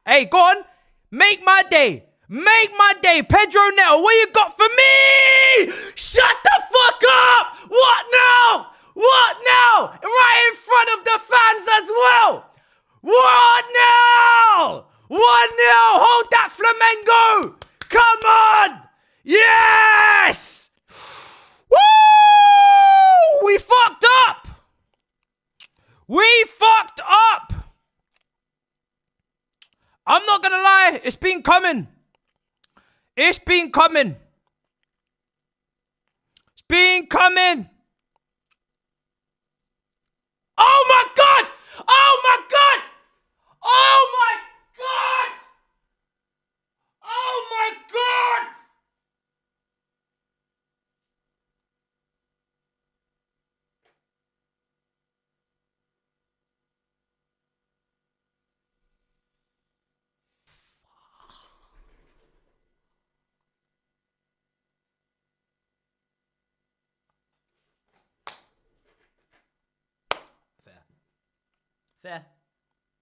Hey, go on. Make my day. Make my day. Pedro Neto, what you got for me? Shut the fuck up! What now? What now? Right in front of the fans as well. What now? What now? Hold that Flamengo. Come on. Yes. Woo! We fucked up. We fucked up. I'm not gonna lie, it's been coming. It's been coming. It's been coming. Oh my God! Oh my God! Oh my God! Oh my God! Fair. Fair.